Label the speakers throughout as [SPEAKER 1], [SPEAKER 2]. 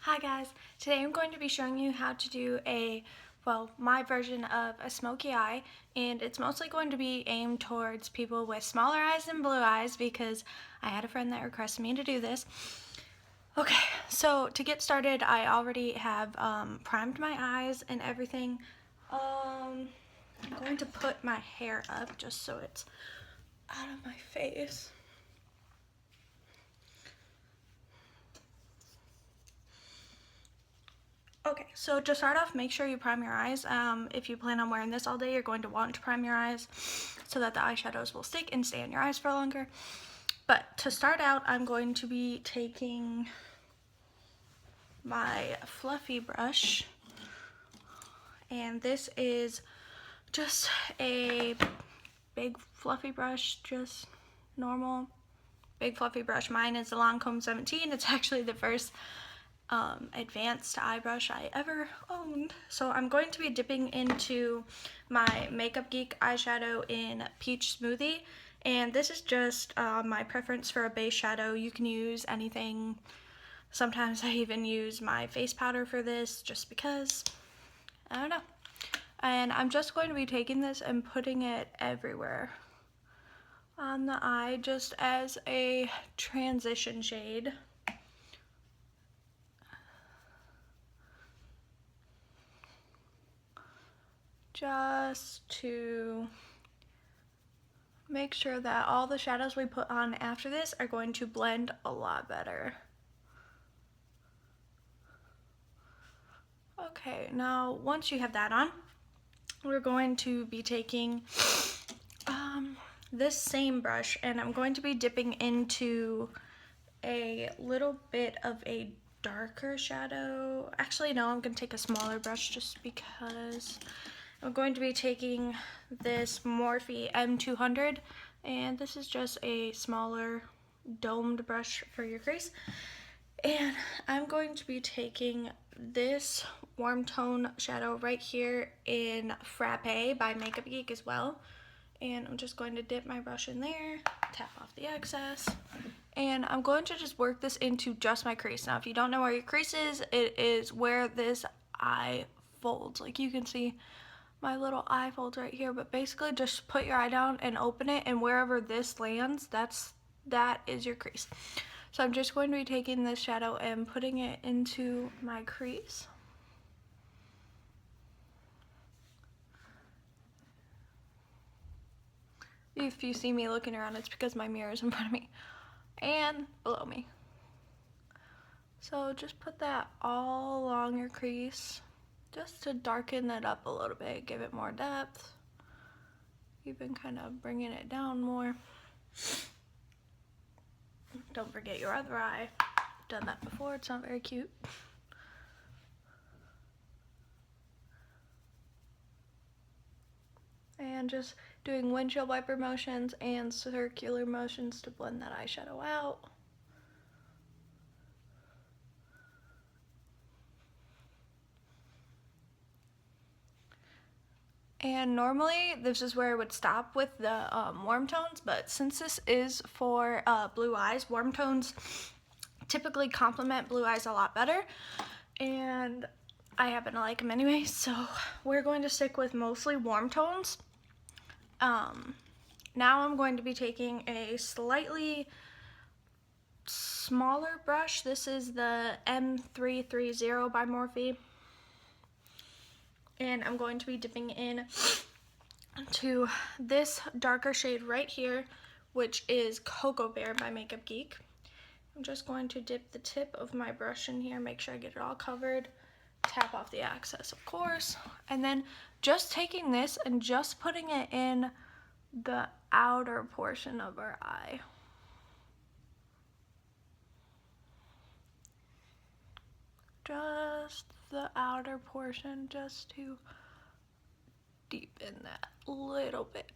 [SPEAKER 1] Hi guys, today I'm going to be showing you how to do my version of a smoky eye, and it's mostly going to be aimed towards people with smaller eyes than blue eyes because I had a friend that requested me to do this. Okay, so to get started, I already have primed my eyes and everything. I'm going to put my hair up just so it's out of my face. Okay, so to start off, make sure you prime your eyes. If you plan on wearing this all day, you're going to want to prime your eyes so that the eyeshadows will stick and stay in your eyes for longer. But to start out, I'm going to be taking my fluffy brush, and this is just a big fluffy brush, just normal big fluffy brush. Mine is the Lancome 17. It's actually the first advanced eye brush I ever owned. So I'm going to be dipping into my Makeup Geek eyeshadow in Peach Smoothie, and this is just my preference for a base shadow. You can use anything. Sometimes I even use my face powder for this just because, I don't know. And I'm just going to be taking this and putting it everywhere on the eye just as a transition shade. Just to make sure that all the shadows we put on after this are going to blend a lot better. Okay, now once you have that on, we're going to be taking this same brush, and I'm going to be dipping into a little bit of a darker shadow. Actually, no, I'm going to take a smaller brush just because. I'm going to be taking this Morphe M200, and this is just a smaller domed brush for your crease. And I'm going to be taking this warm tone shadow right here in Frappe by Makeup Geek as well. And I'm just going to dip my brush in there, tap off the excess, and I'm going to just work this into just my crease. Now, if you don't know where your crease is, it is where this eye folds. Like you can see my little eye folds right here, but basically just put your eye down and open it, and wherever this lands, that is your crease. So I'm just going to be taking this shadow and putting it into my crease. If you see me looking around, it's because my mirror is in front of me and below me. So just put that all along your crease just to darken it up a little bit, give it more depth, even kind of bringing it down more. Don't forget your other eye. I've done that before, it's not very cute. And just doing windshield wiper motions and circular motions to blend that eyeshadow out. And normally this is where I would stop with the warm tones, but since this is for blue eyes, warm tones typically complement blue eyes a lot better, and I happen to like them anyway, so we're going to stick with mostly warm tones. Now I'm going to be taking a slightly smaller brush. This is the M330 by Morphe, and I'm going to be dipping in to this darker shade right here, which is Cocoa Bear by Makeup Geek. I'm just going to dip the tip of my brush in here, make sure I get it all covered, tap off the excess of course, and then just taking this and just putting it in the outer portion of our eye. Just the outer portion, just to deepen that a little bit.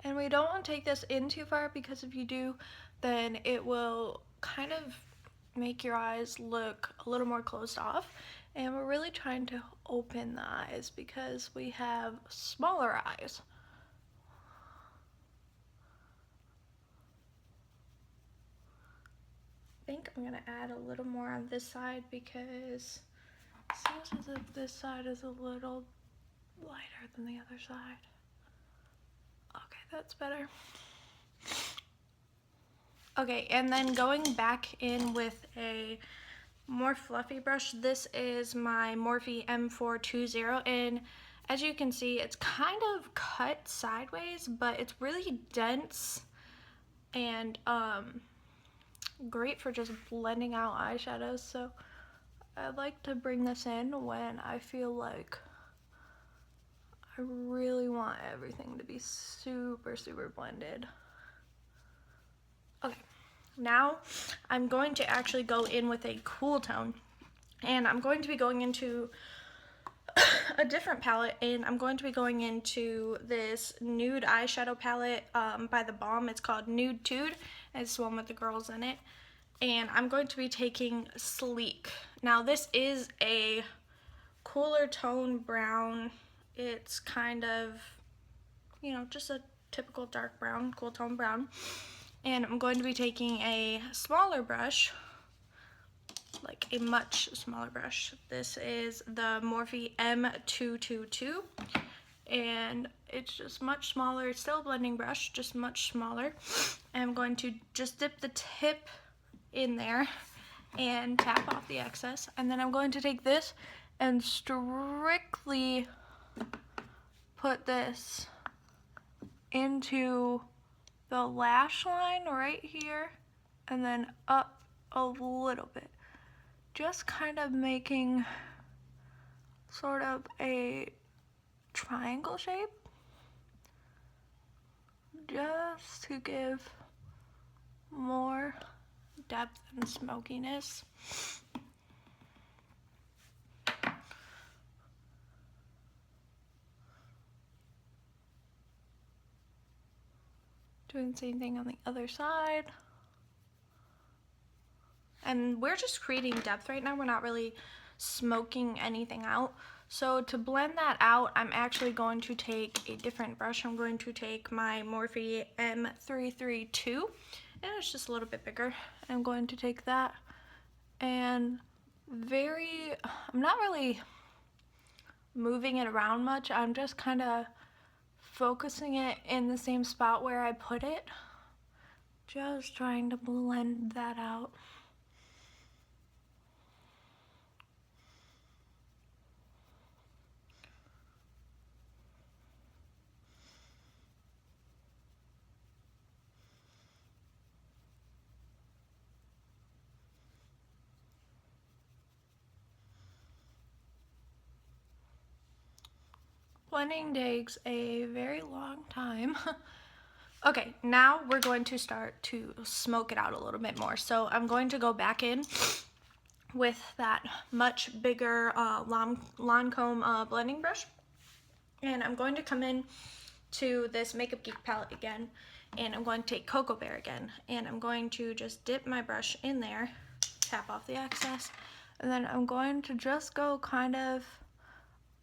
[SPEAKER 1] And we don't want to take this in too far, because if you do, then it will kind of make your eyes look a little more closed off. And we're really trying to open the eyes because we have smaller eyes. I think I'm gonna add a little more on this side because it seems as if this side is a little lighter than the other side. Okay, that's better. Okay, and then going back in with a more fluffy brush. This is my Morphe M420, and as you can see, it's kind of cut sideways, but it's really dense and great for just blending out eyeshadows. So I like to bring this in when I feel like I really want everything to be super, super blended. Okay, now I'm going to actually go in with a cool tone, and I'm going to be going into a different palette, and I'm going to be going into this nude eyeshadow palette by The Balm. It's called Nude Tude. It's the one with the girls in it. And I'm going to be taking Sleek. Now this is a cooler tone brown. It's kind of, you know, just a typical dark brown, cool tone brown. And I'm going to be taking a smaller brush, like a much smaller brush. This is the Morphe M222, and it's just much smaller. It's still a blending brush, just much smaller. And I'm going to just dip the tip in there and tap off the excess, and then I'm going to take this and strictly put this into the lash line right here and then up a little bit, just kind of making sort of a triangle shape, just to give more depth and smokiness. Doing the same thing on the other side. And we're just creating depth right now. We're not really smoking anything out. So to blend that out, I'm actually going to take a different brush. I'm going to take my Morphe M332, and it's just a little bit bigger. I'm going to take that and I'm not really moving it around much. I'm just kind of focusing it in the same spot where I put it. Just trying to blend that out. Blending takes a very long time. Okay, now we're going to start to smoke it out a little bit more. So I'm going to go back in with that much bigger Lancome blending brush. And I'm going to come in to this Makeup Geek palette again. And I'm going to take Cocoa Bear again. And I'm going to just dip my brush in there, tap off the excess. And then I'm going to just go kind of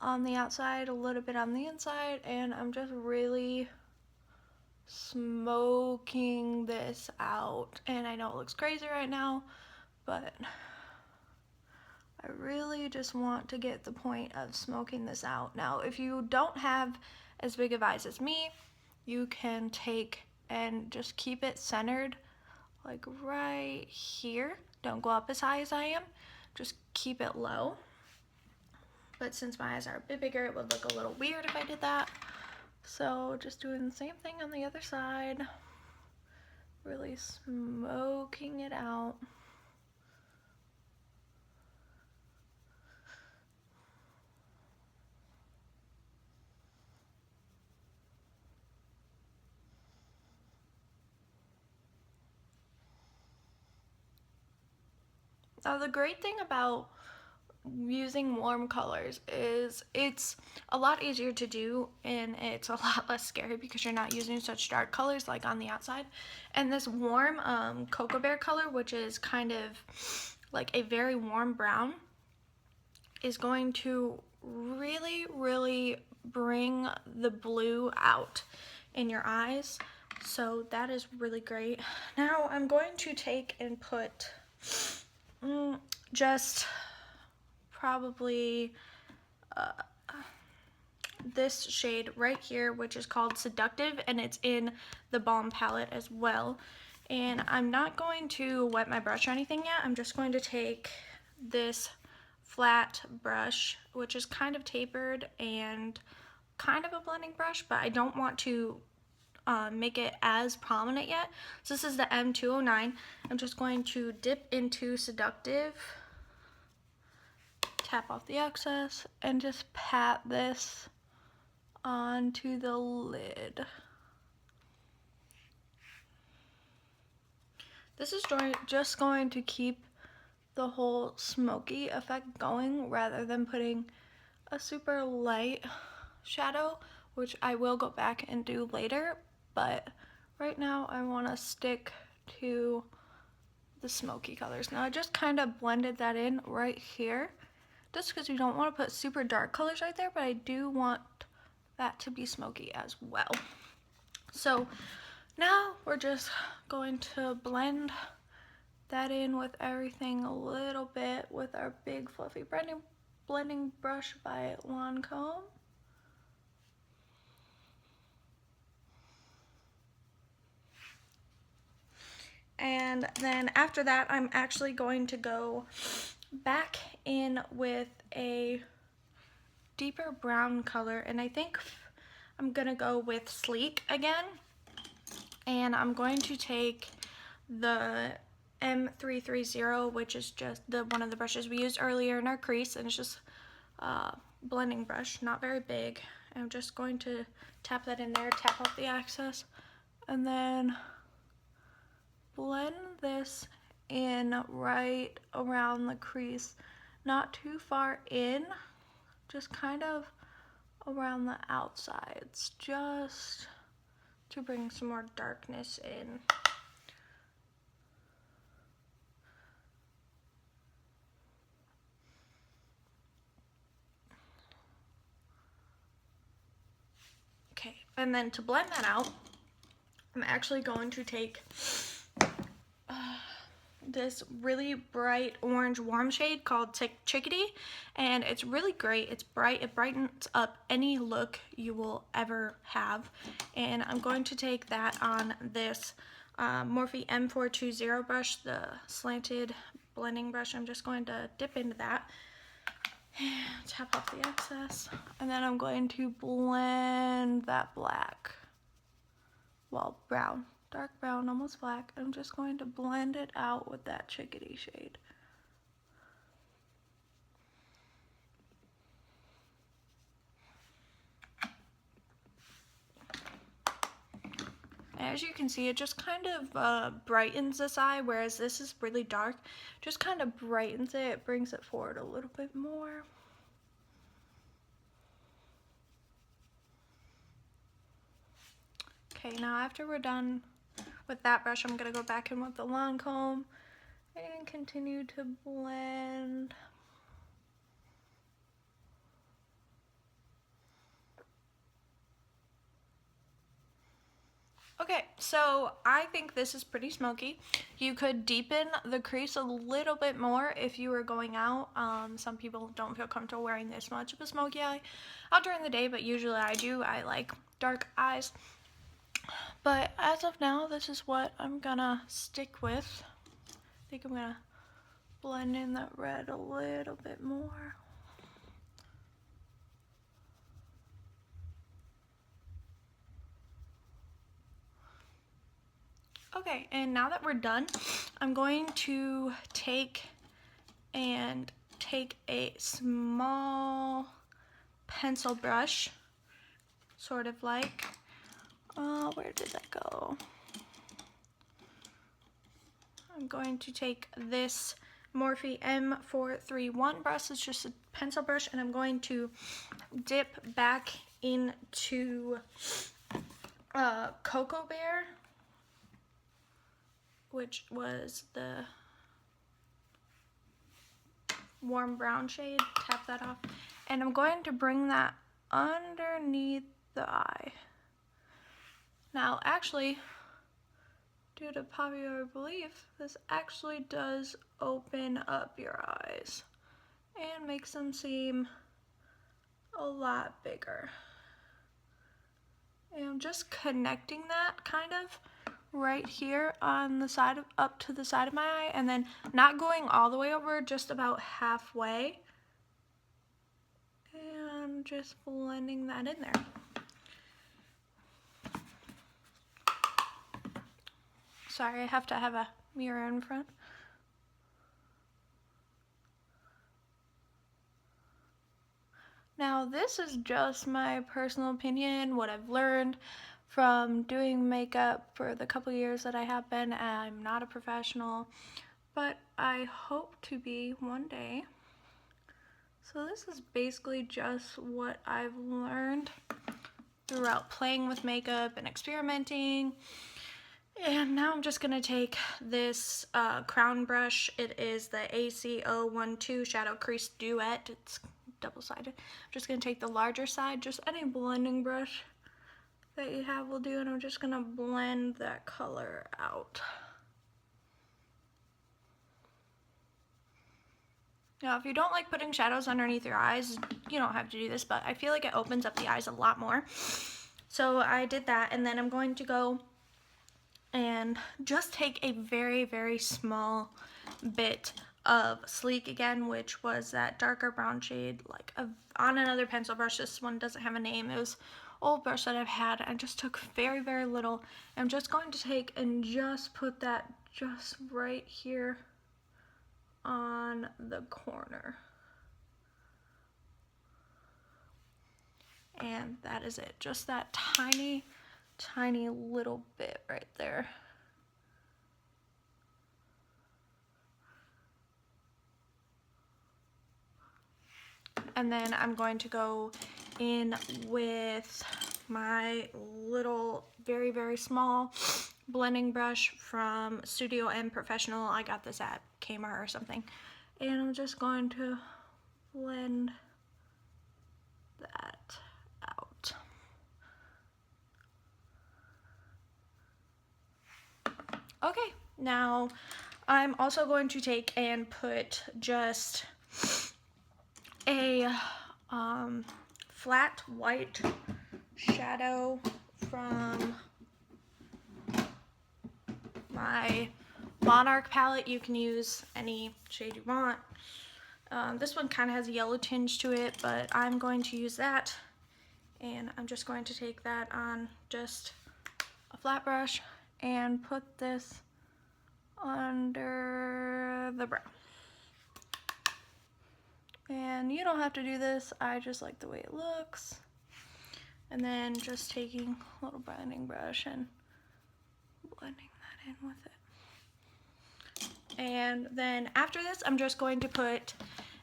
[SPEAKER 1] on the outside, a little bit on the inside, and I'm just really smoking this out. And I know it looks crazy right now, but I really just want to get the point of smoking this out. Now, if you don't have as big of eyes as me, you can take and just keep it centered like right here. Don't go up as high as I am, just keep it low. But since my eyes are a bit bigger, it would look a little weird if I did that. So just doing the same thing on the other side. Really smoking it out. Now the great thing about using warm colors is it's a lot easier to do, and it's a lot less scary because you're not using such dark colors like on the outside. And this warm cocoa bear color, which is kind of like a very warm brown, is going to really bring the blue out in your eyes. So that is really great. Now I'm going to take and put just probably this shade right here, which is called Seductive, and it's in the Balm palette as well. And I'm not going to wet my brush or anything yet. I'm just going to take this flat brush, which is kind of tapered and kind of a blending brush, but I don't want to make it as prominent yet. So this is the M209. I'm just going to dip into Seductive, tap off the excess, and just pat this onto the lid. This is just going to keep the whole smoky effect going rather than putting a super light shadow, which I will go back and do later, but right now I want to stick to the smoky colors. Now I just kind of blended that in right here, just because you don't want to put super dark colors right there, but I do want that to be smoky as well. So now we're just going to blend that in with everything a little bit with our big fluffy blending brush by Lancome. And then after that, I'm actually going to go back in with a deeper brown color, and I think I'm gonna go with Sleek again. And I'm going to take the M330, which is just one of the brushes we used earlier in our crease, and it's just a blending brush, not very big. I'm just going to tap that in there, tap off the excess, and then blend this in right around the crease, not too far in, just kind of around the outsides, just to bring some more darkness in. Okay, and then to blend that out, I'm actually going to take this really bright orange warm shade called Chickadee, and it's really great. It's bright. It brightens up any look you will ever have, and I'm going to take that on this Morphe M420 brush, the slanted blending brush. I'm just going to dip into that, tap off the excess, and then I'm going to blend that black, well, brown, dark brown, almost black. I'm just going to blend it out with that Chickadee shade. As you can see, it just kind of brightens this eye, whereas this is really dark. Just kind of brightens it, it brings it forward a little bit more. Okay, now after we're done with that brush, I'm going to go back in with the Lancome and continue to blend. Okay, so I think this is pretty smoky. You could deepen the crease a little bit more if you were going out. Some people don't feel comfortable wearing this much of a smoky eye out during the day, but usually I do. I like dark eyes. But as of now, this is what I'm gonna stick with. I think I'm gonna blend in that red a little bit more. Okay, and now that we're done, I'm going to take a small pencil brush, sort of like, where did that go? I'm going to take this Morphe M431 brush. It's just a pencil brush, and I'm going to dip back into Cocoa Bear, which was the warm brown shade. Tap that off, and I'm going to bring that underneath the eye. Now, actually, due to popular belief, this actually does open up your eyes and makes them seem a lot bigger. And I'm just connecting that kind of right here on the side of, up to the side of my eye, and then not going all the way over, just about halfway, and just blending that in there. Sorry, I have to have a mirror in front. Now, this is just my personal opinion, what I've learned from doing makeup for the couple years that I have been. I'm not a professional, but I hope to be one day. So this is basically just what I've learned throughout playing with makeup and experimenting. And now I'm just going to take this crown brush. It is the AC012 Shadow Crease Duet. It's double-sided. I'm just going to take the larger side, just any blending brush that you have will do, and I'm just going to blend that color out. Now, if you don't like putting shadows underneath your eyes, you don't have to do this, but I feel like it opens up the eyes a lot more. So I did that, and then I'm going to go and just take a very, very small bit of Sleek again, which was that darker brown shade, like on another pencil brush. This one doesn't have a name. It was old brush that I've had. I just took very, very little. I'm just going to take and just put that just right here on the corner. And that is it. Just that tiny, tiny little bit right there. And then I'm going to go in with my little, very, very small blending brush from Studio M Professional. I got this at Kmart or something. And I'm just going to blend that out. Okay, now I'm also going to take and put just a flat white shadow from my Monarch palette. You can use any shade you want. This one kind of has a yellow tinge to it, but I'm going to use that, and I'm just going to take that on just a flat brush and put this under the brow. And you don't have to do this, I just like the way it looks. And then just taking a little blending brush and blending that in with it. And then after this, I'm just going to put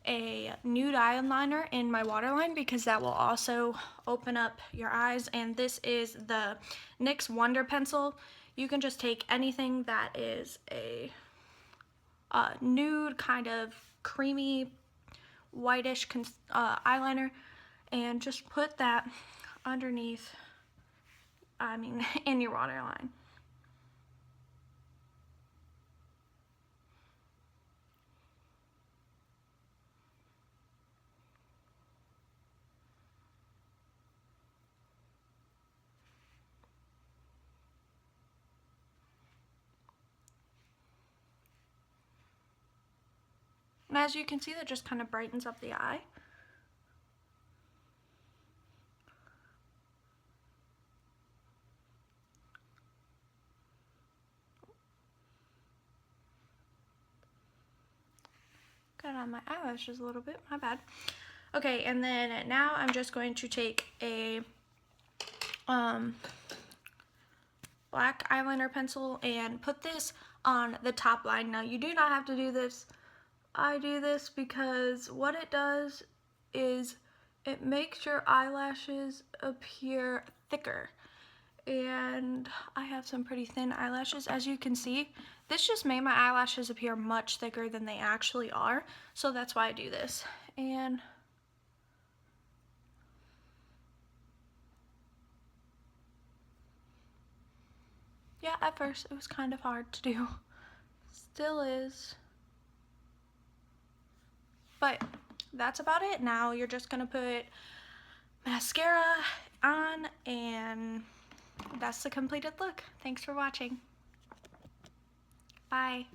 [SPEAKER 1] a nude eyeliner in my waterline, because that will also open up your eyes. And this is the NYX Wonder Pencil. You can just take anything that is a nude, kind of creamy, whitish eyeliner, and just put that underneath, in your waterline. And as you can see, that just kind of brightens up the eye. Got on my eyelashes a little bit, my bad. Okay, and then now I'm just going to take a black eyeliner pencil and put this on the top line. Now, you do not have to do this I do this because what it does is it makes your eyelashes appear thicker. And I have some pretty thin eyelashes, as you can see. This just made my eyelashes appear much thicker than they actually are, so that's why I do this. And yeah, at first it was kind of hard to do. Still is. But that's about it. Now you're just gonna put mascara on, and that's the completed look. Thanks for watching. Bye.